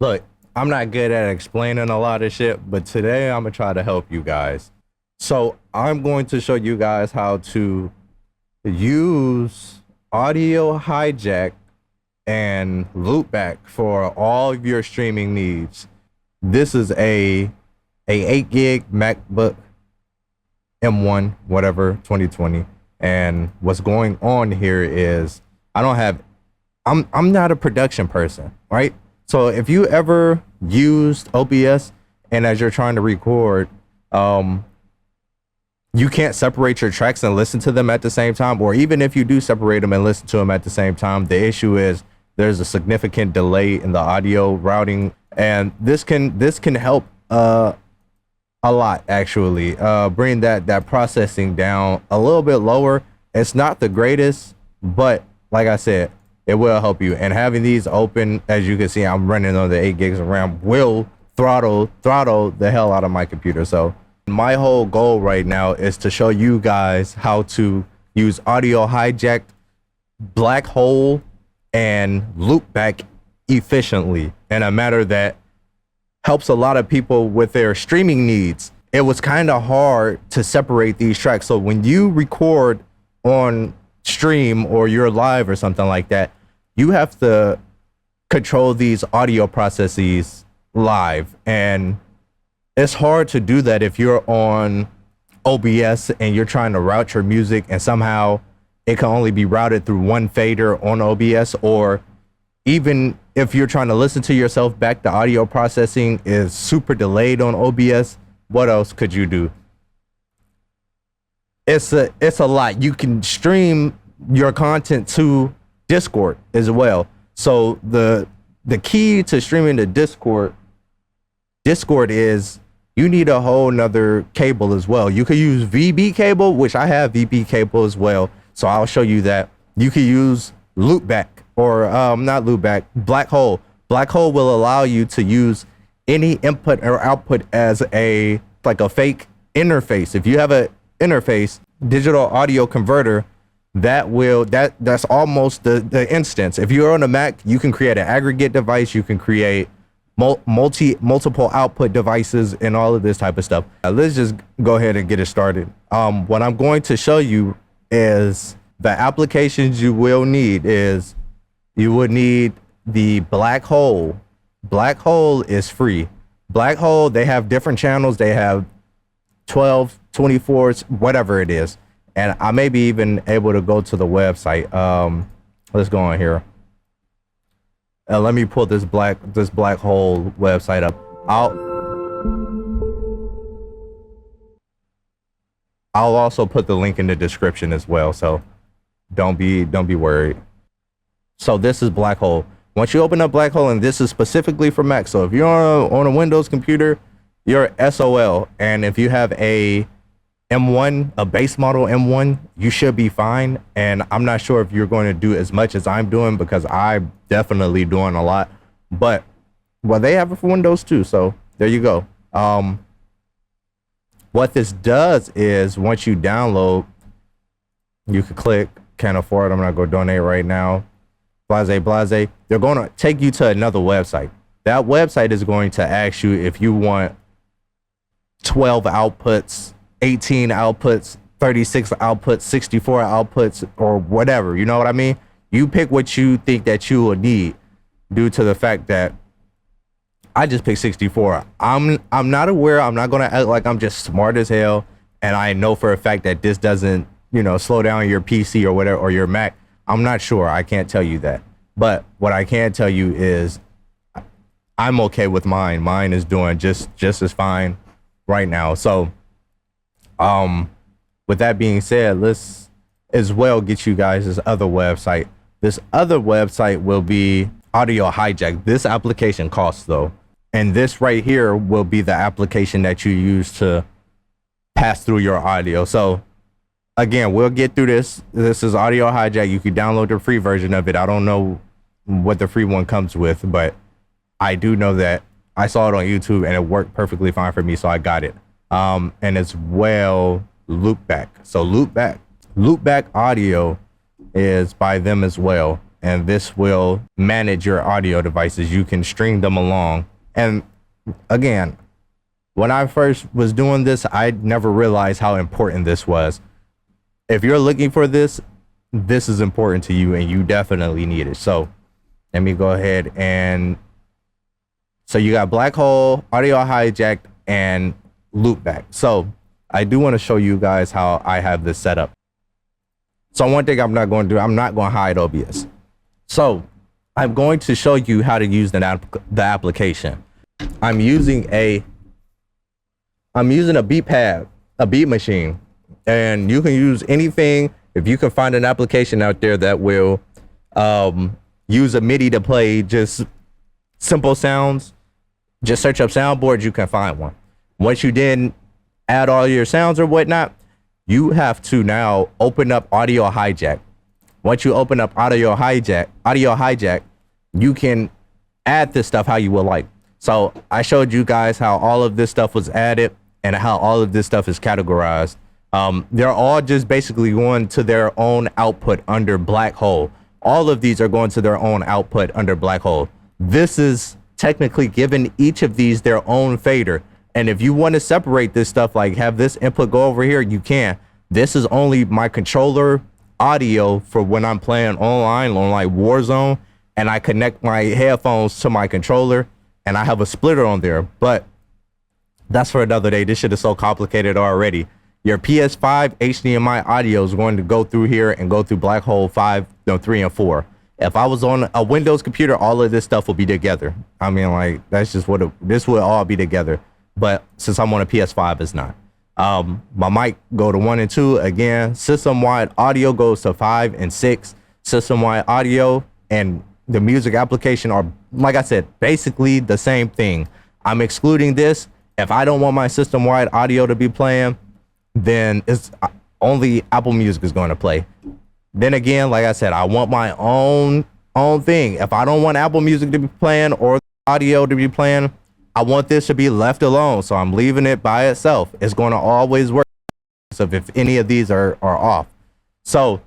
Look, I'm not good at explaining a lot of shit, but today I'm gonna try to help you guys. So I'm going to show you guys how to use audio hijack and loopback for all of your streaming needs. This is a 8 gig MacBook M1 whatever 2020, and what's going on here is I'm not a production person, right? So if you ever used OBS and as you're trying to record, you can't separate your tracks and listen to them at the same time, or even if you do separate them and listen to them at the same time, the issue is there's a significant delay in the audio routing, and this can help a lot actually. Bring that processing down a little bit lower. It's not the greatest, but like I said, it will help you. And having these open, as you can see, I'm running on the 8 gigs of RAM, will throttle the hell out of my computer. So my whole goal right now is to show you guys how to use audio hijack, Blackhole, and loopback efficiently in a manner that helps a lot of people with their streaming needs. It was kind of hard to separate these tracks. So when you record on stream or you're live or something like that, you have to control these audio processes live, and it's hard to do that if you're on OBS and you're trying to route your music and somehow it can only be routed through one fader on OBS, or even if you're trying to listen to yourself back, the audio processing is super delayed on OBS. What else could you do? It's a lot. You can stream your content to Discord as well. So the key to streaming to Discord is you need a whole nother cable as well. You could use VB cable, which I have VB cable as well, so I'll show you that. You could use loopback, or not loopback, Blackhole. Blackhole will allow you to use any input or output as a fake interface. If you have a interface digital audio converter, that's almost the instance. If you're on a Mac, you can create an aggregate device, you can create multiple output devices and all of this type of stuff. Let's just go ahead and get it started. What I'm going to show you is the applications you will need. Is you would need the Blackhole. Blackhole is free. Blackhole, they have different channels. They have 12, 24s, whatever it is. And I may be even able to go to the website. Let's go on here. Let me pull this Blackhole website up. I'll also put the link in the description as well, so don't be worried. So this is Blackhole. Once you open up Blackhole, and this is specifically for Mac, so if you're on a Windows computer, you're SOL. And if you have a M1, a base model M1, you should be fine. And I'm not sure if you're going to do as much as I'm doing, because I'm definitely doing a lot. But well, they have it for Windows too, so there you go. What this does is once you download, you could click can't afford, I'm not going to donate right now, blase. They're going to take you to another website. That website is going to ask you if you want 12 outputs, 18 outputs, 36 outputs, 64 outputs, or whatever. You know what I mean? You pick what you think that you will need, due to the fact that I just picked 64. I'm not aware. I'm not gonna act like I'm just smart as hell, and I know for a fact that this doesn't, slow down your PC or whatever, or your Mac. I'm not sure. I can't tell you that. But what I can tell you is I'm okay with mine. Mine is doing just as fine right now. So with that being said, let's as well get you guys this other website. This other website will be Audio Hijack. This application costs though, and this right here will be the application that you use to pass through your audio. So again, we'll get through this. This is Audio Hijack. You can download the free version of it. I don't know what the free one comes with, but I do know that I saw it on YouTube and it worked perfectly fine for me, so I got it. And as well, Loopback. So Loopback Audio is by them as well. and this will manage your audio devices. You can string them along. And again, when I first was doing this, I never realized how important this was. If you're looking for this, this is important to you and you definitely need it. So let me go ahead and, so you got Blackhole, Audio Hijack, and Loopback. So I do want to show you guys how I have this set up. So one thing I'm not going to do, I'm not going to hide OBS. So I'm going to show you how to use the application. I'm using a beat pad, a beat machine, and you can use anything. If you can find an application out there that will use a MIDI to play just simple sounds, just search up soundboards, you can find one. Once you then add all your sounds or whatnot, you have to now open up Audio Hijack. Once you open up Audio Hijack, you can add this stuff how you would like. So I showed you guys how all of this stuff was added and how all of this stuff is categorized. They're all just basically going to their own output under Blackhole. All of these are going to their own output under Blackhole. This is technically giving each of these their own fader. And if you want to separate this stuff, like have this input go over here, you can. This is only my controller audio for when I'm playing online on like Warzone, and I connect my headphones to my controller and I have a splitter on there. But that's for another day. This shit is so complicated already. Your PS5 HDMI audio is going to go through here and go through Blackhole 5, no, 3 and 4. If I was on a Windows computer, all of this stuff will be together. I mean, like, that's just what this would all be together. But since I'm on a PS5, it's not. My mic go to 1 and 2 again. System-wide audio goes to 5 and 6. System-wide audio and the music application are, like I said, basically the same thing. I'm excluding this. If I don't want my system-wide audio to be playing, then it's only Apple Music is going to play. Then again, like I said, I want my own thing. If I don't want Apple Music to be playing or audio to be playing, I want this to be left alone. So I'm leaving it by itself. It's going to always work. So if any of these are off. So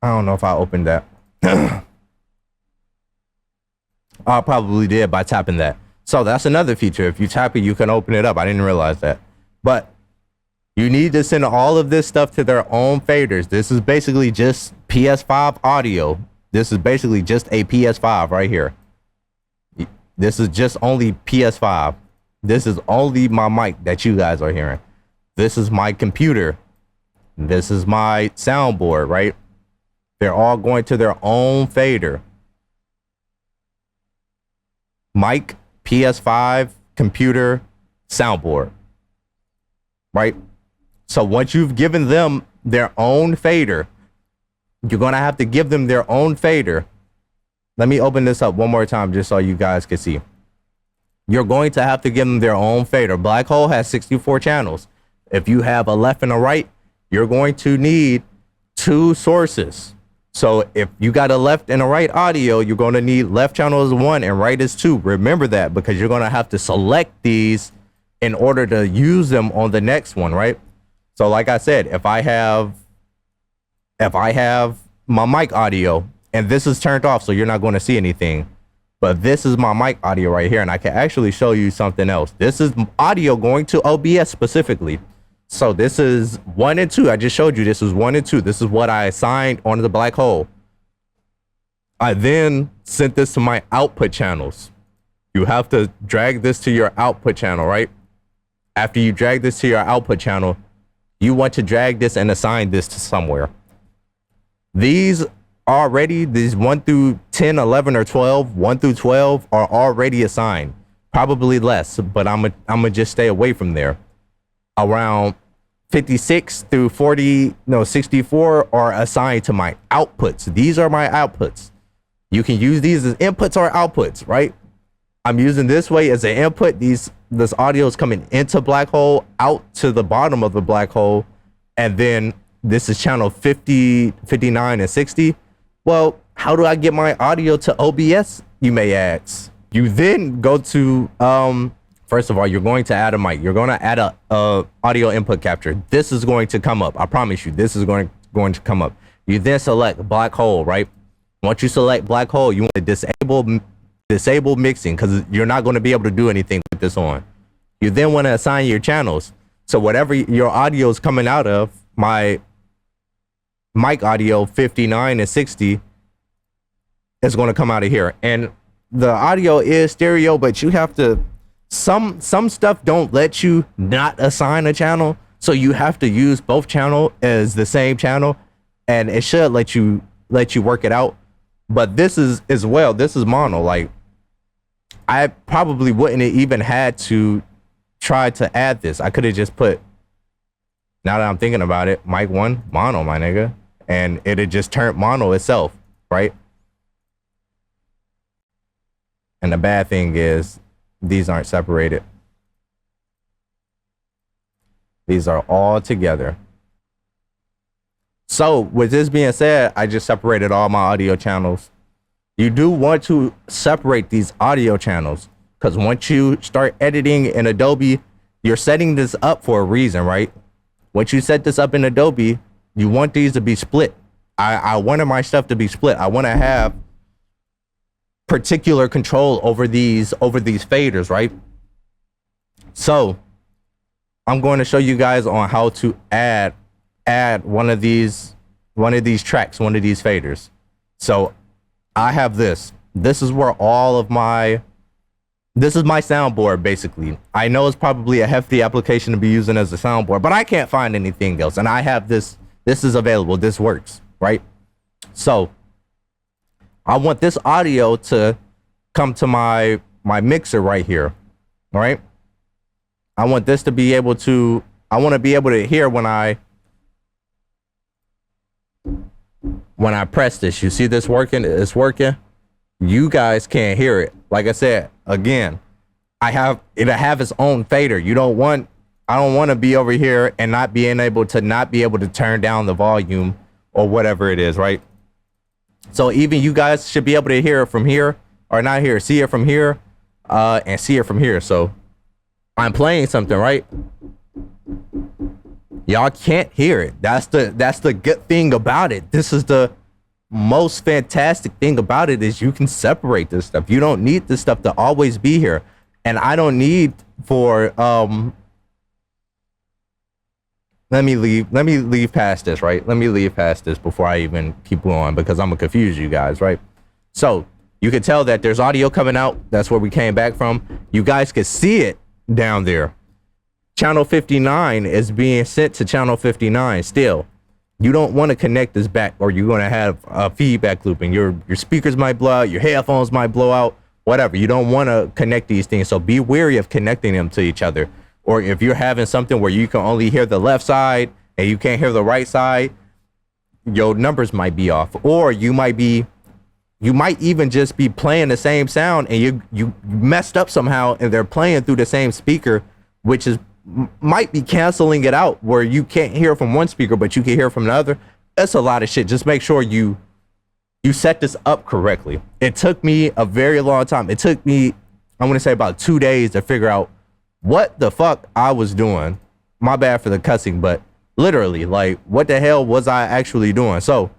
I don't know if I opened that. I probably did by tapping that. So that's another feature. If you tap it, you can open it up. I didn't realize that. But you need to send all of this stuff to their own faders. This is basically just PS5 audio. This is basically just a PS5 right here. This is just only PS5. This is only my mic that you guys are hearing. This is my computer. This is my soundboard, right? They're all going to their own fader. Mic, PS5, computer, soundboard, right? So once you've given them their own fader, you're going to have to give them their own fader. Let me open this up one more time just so you guys can see. You're going to have to give them their own fader. Blackhole has 64 channels. If you have a left and a right, you're going to need 2 sources. So if you got a left and a right audio, you're going to need left channel is 1 and right is 2. Remember that, because you're going to have to select these in order to use them on the next one, right? So like I said, if I have my mic audio and this is turned off, so you're not going to see anything, but this is my mic audio right here, and I can actually show you something else. This is audio going to OBS specifically. So this is 1 and 2. I just showed you this is 1 and 2. This is what I assigned onto the Blackhole. I then sent this to my output channels. You have to drag this to your output channel, right? After you drag this to your output channel, you want to drag this and assign this to somewhere. These 1 through 10, 11, or 12, 1 through 12 are already assigned. Probably less, but I'm gonna just stay away from there. Around 56 through 64 are assigned to my outputs. These are my outputs. You can use these as inputs or outputs, right? I'm using this way as an input. This audio is coming into Blackhole, out to the bottom of the Blackhole, and then this is channel 50, 59, and 60. Well, how do I get my audio to OBS, you may ask? You then go to First of all, you're going to add a mic. You're going to add a audio input capture. This is going to come up. I promise you, this is going to come up. You then select Blackhole, right? Once you select Blackhole, you want to disable mixing because you're not going to be able to do anything with this on. You then want to assign your channels. So whatever your audio is coming out of, my mic audio 59 and 60 is going to come out of here. And the audio is stereo, but you have to, some stuff don't let you not assign a channel. So you have to use both channel as the same channel, and it should let you work it out. But this is as well, this is mono. Like, I probably wouldn't have even had to try to add this. I could have just put, now that I'm thinking about it, mic 1 mono, my nigga, and it had just turned mono itself, right? And the bad thing is these aren't separated. These are all together. So with this being said, I just separated all my audio channels. You do want to separate these audio channels because once you start editing in Adobe, you're setting this up for a reason, right? Once you set this up in Adobe, you want these to be split. I wanted my stuff to be split. I want to have particular control over these faders, right? So I'm going to show you guys on how to add one of these tracks, one of these faders. So I have this is where all of this is my soundboard, basically. I know it's probably a hefty application to be using as a soundboard, but I can't find anything else, and I have this is available, this works, right? So I want this audio to come to my mixer right here, all right? I want this to be able to, I want to be able to hear when I press this. You see this working? It's working. You guys can't hear it. Like I said, again, it'll have its own fader. I don't want to be over here and not be able to turn down the volume or whatever it is, right? So even you guys should be able to hear it from here, or not here, see it from here, and see it from here. So I'm playing something, right? Y'all can't hear it. That's the good thing about it. This is the most fantastic thing about it, is you can separate this stuff. You don't need this stuff to always be here. And I don't need for let me leave past this, right? Let me leave past this before I even keep going, because I'm gonna confuse you guys, right? So you can tell that there's audio coming out. That's where we came back from. You guys can see it down there. Channel 59 is being sent to channel 59 still. You don't want to connect this back, or you're going to have a feedback loop, and your speakers might blow out, your headphones might blow out, whatever. You don't want to connect these things. So be wary of connecting them to each other. Or if you're having something where you can only hear the left side and you can't hear the right side, your numbers might be off. Or you might even just be playing the same sound and you messed up somehow, and they're playing through the same speaker, which might be canceling it out, where you can't hear from one speaker but you can hear from the other. That's a lot of shit. Just make sure you set this up correctly. It took me a very long time. It took me, I want to say, about 2 days to figure out what the fuck I was doing. My bad for the cussing, but literally, like, what the hell was I actually doing? So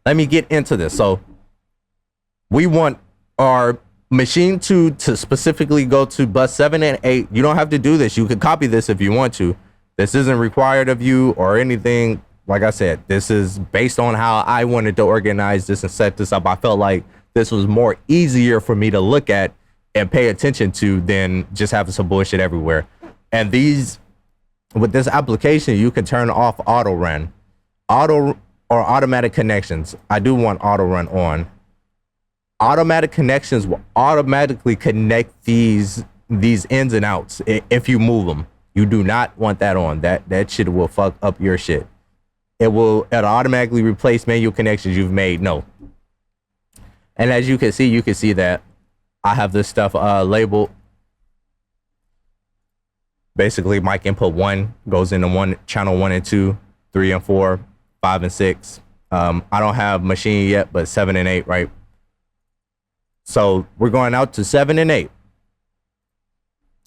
let me get into this. So we want our machine 2 to specifically go to bus 7 and 8. You don't have to do this. You can copy this if you want to. This isn't required of you or anything. Like I said, this is based on how I wanted to organize this and set this up. I felt like this was more easier for me to look at and pay attention to than just having some bullshit everywhere. And with this application, you can turn off auto run, or automatic connections. I do want auto run on. Automatic connections will automatically connect these ins and outs if you move them. You do not want that on. That shit will fuck up your shit. It'll automatically replace manual connections you've made. No. And as you can see that I have this stuff labeled. Basically, mic input 1 goes into channel 1 and 2, 3 and 4, 5 and 6. I don't have machine yet, but 7 and 8, right? So we're going out to 7 and 8.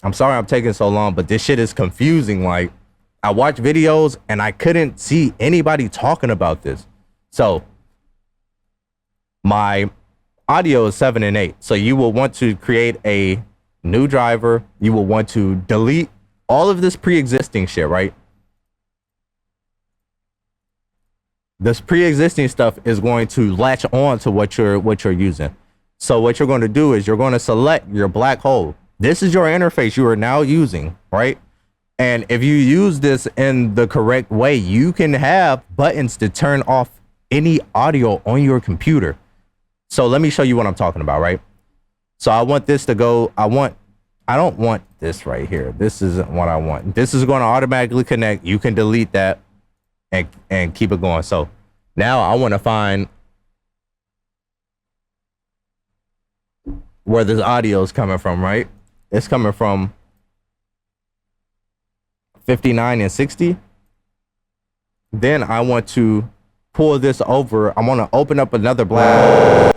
I'm sorry I'm taking so long, but this shit is confusing. Like, I watch videos and I couldn't see anybody talking about this. So my audio is 7 and 8. So you will want to create a new driver. You will want to delete all of this pre-existing shit, right? This pre-existing stuff is going to latch on to what you're using. So what you're going to do is you're going to select your black hole. This is your interface you are now using, right? And if you use this in the correct way, you can have buttons to turn off any audio on your computer. So let me show you what I'm talking about, right? So I want this to go, I don't want this right here. This isn't what I want. This is going to automatically connect. You can delete that and keep it going. So now I want to find where this audio is coming from, right? It's coming from 59 and 60. Then I want to pull this over. I want to open up another black.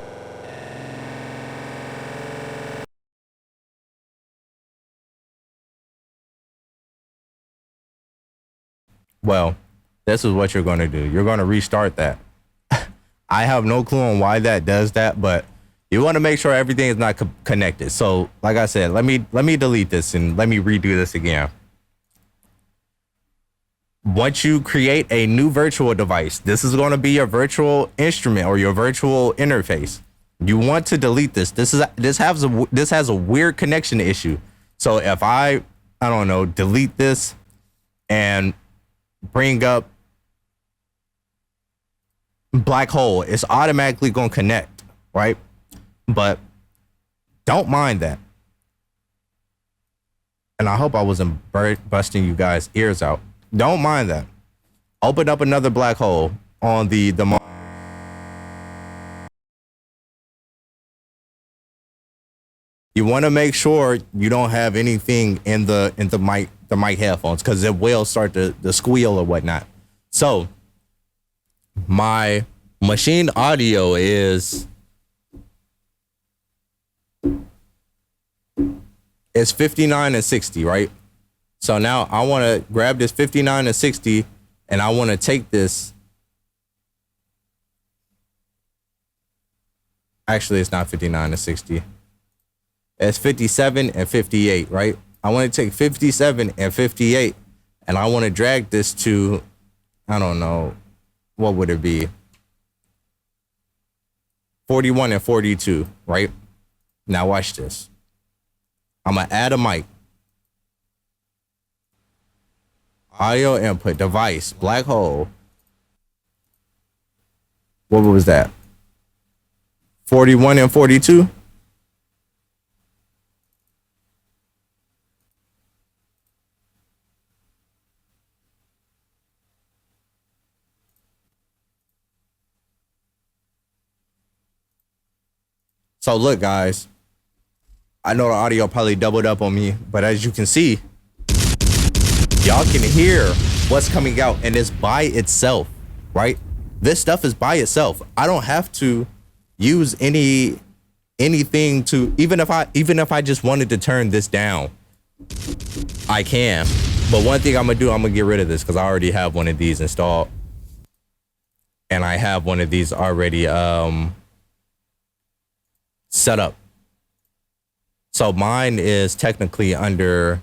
Well, this is what you're going to do. You're going to restart that. I have no clue on why that does that, but you want to make sure everything is not connected. So, like I said, let me delete this and let me redo this again. Once you create a new virtual device, this is going to be your virtual instrument or your virtual interface. You want to delete this. This has a weird connection issue. So if I don't know, delete this and bring up Blackhole, it's automatically going to connect, right? But don't mind that. And I hope I wasn't busting you guys' ears out. Don't mind that. Open up another black hole on the you want to make sure you don't have anything in the mic headphones, because it will start to squeal or whatnot. So my machine audio is 59 and 60, right? So now I want to grab this 59 and 60 and I want to take this. Actually, it's not 59 and 60. It's 57 and 58, right? I want to take 57 and 58 and I want to drag this to, I don't know, what would it be? 41 and 42, right? Now watch this. I'm going to add a mic. Audio input device, black hole. What was that? 41 and 42. So look, guys, I know the audio probably doubled up on me, but as you can see, y'all can hear what's coming out, and it's by itself, right? This stuff is by itself. I don't have to use anything to, even if I just wanted to turn this down, I can. But one thing I'm gonna do, I'm gonna get rid of this because I already have one of these installed, and I have one of these already set up. So mine is technically under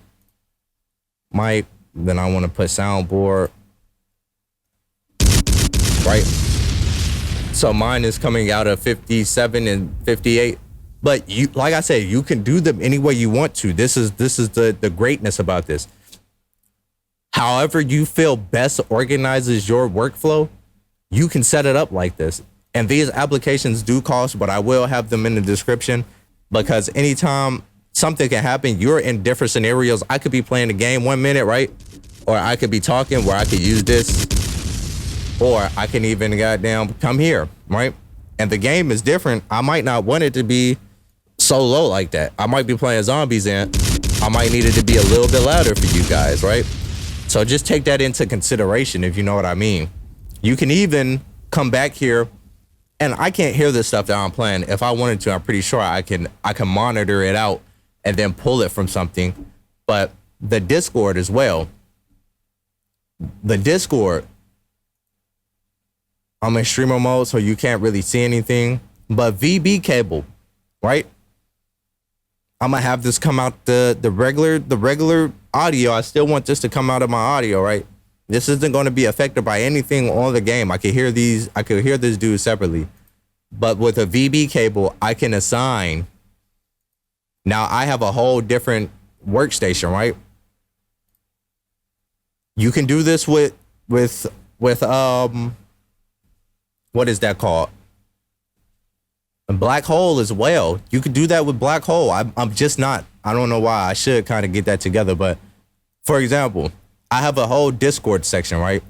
mic. Then I want to put soundboard, right? So mine is coming out of 57 and 58. But you, like I said, you can do them any way you want to. This is the greatness about this. However you feel best organizes your workflow, you can set it up like this. And these applications do cost, but I will have them in the description, because anytime something can happen, you're in different scenarios. I could be playing the game 1 minute, right? Or I could be talking where I could use this, or I can even goddamn come here, right? And the game is different. I might not want it to be so low like that. I might be playing zombies and I might need it to be a little bit louder for you guys, right? So just take that into consideration, if you know what I mean. You can even come back here, and I can't hear this stuff that I'm playing. If I wanted to, I'm pretty sure I can monitor it out and then pull it from something. But the Discord as well. The Discord, I'm in streamer mode, so you can't really see anything. But VB cable, right? I'm gonna have this come out the regular audio. I still want this to come out of my audio, right? This isn't going to be affected by anything on the game. I could hear this dude separately. But with a VB cable, I can assign. Now I have a whole different workstation, right? You can do this with what is that called? A Blackhole as well. You could do that with Blackhole. I'm just not. I don't know why. I should kind of get that together. But for example, I have a whole Discord section, right?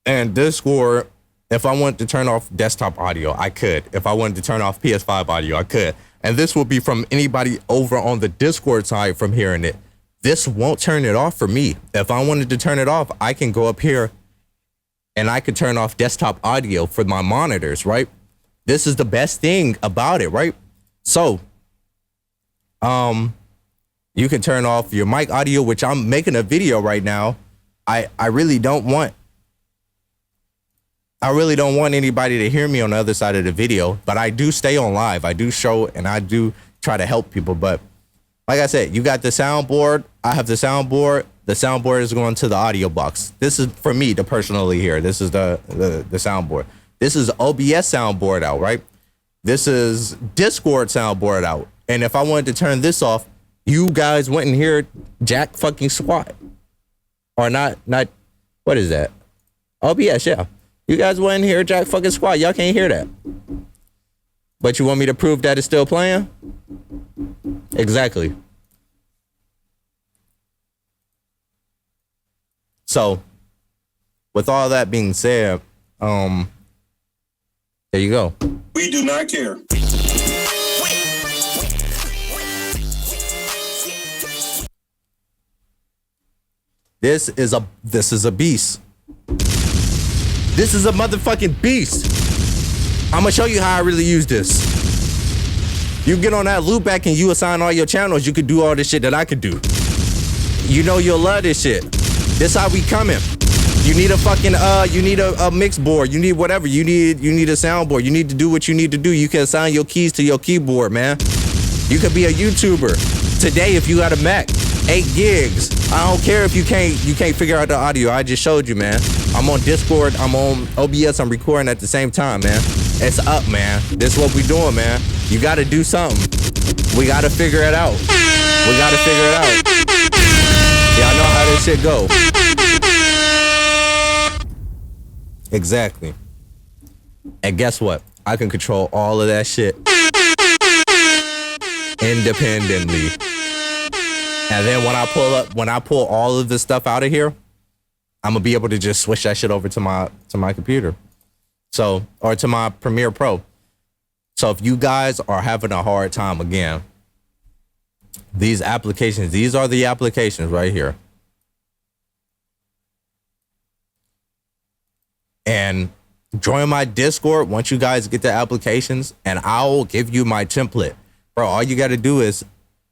And Discord, if I wanted to turn off desktop audio, I could. If I wanted to turn off PS5 audio, I could. And this will be from anybody over on the Discord side from hearing it. This won't turn it off for me. If I wanted to turn it off, I can go up here and I could turn off desktop audio for my monitors, right? This is the best thing about it, right? So, you can turn off your mic audio, which I'm making a video right now. I really don't want anybody to hear me on the other side of the video, but I do stay on live. I do show and I do try to help people. But like I said, you got the soundboard. I have the soundboard. The soundboard is going to the audio box. This is for me to personally hear. This is the soundboard. This is OBS soundboard out, right? This is Discord soundboard out. And if I wanted to turn this off, you guys wouldn't hear jack fucking squat. Or not, what is that? OBS, yeah. You guys wouldn't hear jack fucking squat. Y'all can't hear that. But you want me to prove that it's still playing? Exactly. So, with all that being said, there you go. We do not care. This is a beast. This is a motherfucking beast. I'm gonna show you how I really use this. You get on that Loopback and you assign all your channels, you could do all this shit that I could do. You know you'll love this shit. This how we coming. You need a fucking you need a mix board. You need whatever. You need a soundboard. You need to do what you need to do. You can assign your keys to your keyboard, man. You could be a YouTuber today if you got a Mac. 8 gigs. I don't care if you can't figure out the audio. I just showed you, man. I'm on Discord. I'm on OBS. I'm recording at the same time, man. It's up, man. This is what we doing, man. You got to do something. We got to figure it out. We got to figure it out. Y'all know how this shit go. Exactly. And guess what? I can control all of that shit independently. And then when I pull all of this stuff out of here, I'm gonna be able to just switch that shit over to my computer. So, or to my Premiere Pro. So if you guys are having a hard time, again, these applications, these are the applications right here. And join my Discord once you guys get the applications, and I'll give you my template. Bro, all you got to do is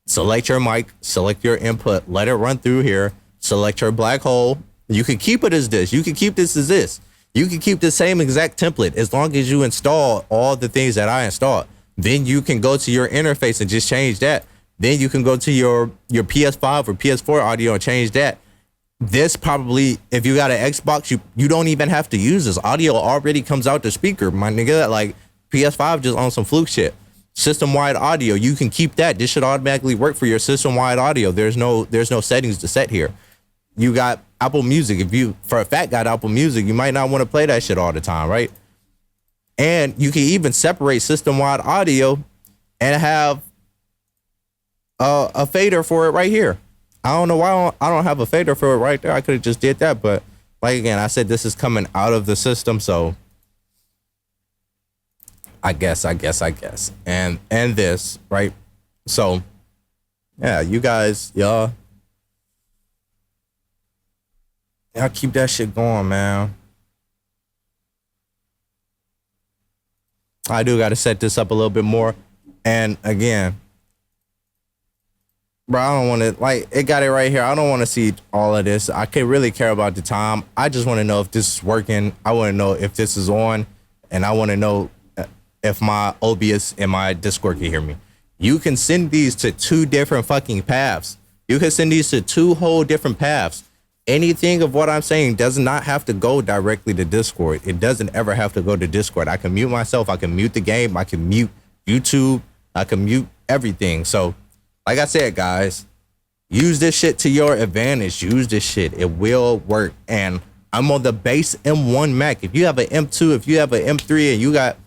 select your mic, select your input, let it run through here, select your Blackhole. You can keep it as this. You can keep this as this. You can keep the same exact template as long as you install all the things that I installed. Then you can go to your interface and just change that. Then you can go to your PS5 or PS4 audio and change that. This probably, if you got an Xbox, you don't even have to use this. Audio already comes out the speaker, my nigga. Like PS5 just on some fluke shit. System-wide audio, you can keep that. This should automatically work for your system-wide audio. There's no settings to set here. You got Apple Music. If you, for a fact, got Apple Music, you might not want to play that shit all the time, right? And you can even separate system-wide audio and have a fader for it right here. I don't know why I don't have a fader for it right there. I could have just did that, but like again, I said this is coming out of the system, so I guess. And this, right? So yeah, you guys, y'all keep that shit going, man. I do got to set this up a little bit more. And again, bro, I don't want to, like, it got it right here. I don't want to see all of this. I can really care about the time. I just want to know if this is working. I want to know if this is on, and I want to know if my OBS and my Discord can hear me. You can send these to 2 different fucking paths. You can send these to 2 whole different paths. Anything of what I'm saying does not have to go directly to Discord. It doesn't ever have to go to Discord. I can mute myself. I can mute the game. I can mute YouTube. I can mute everything. So, like I said, guys, use this shit to your advantage. Use this shit. It will work. And I'm on the base M1 Mac. If you have an M2, if you have an M3, and you got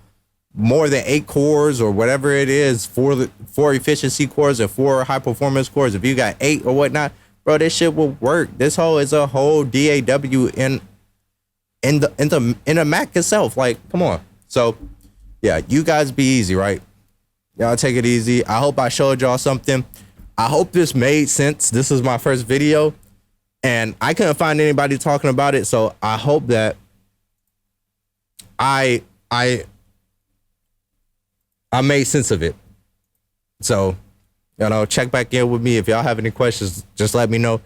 more than 8 cores or whatever it is, 4 efficiency cores or 4 high performance cores, if you got 8 or whatnot, bro, this shit will work. This whole is a whole DAW in the Mac itself. Like, come on. So, yeah, you guys be easy, right? Y'all take it easy. I hope I showed y'all something. I hope this made sense. This is my first video, and I couldn't find anybody talking about it. So I hope that I made sense of it. So, you know, check back in with me. If y'all have any questions, just let me know.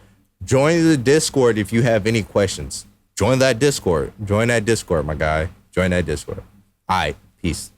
Join the Discord if you have any questions. Join that Discord. Join that Discord, my guy. Join that Discord. All right. Peace.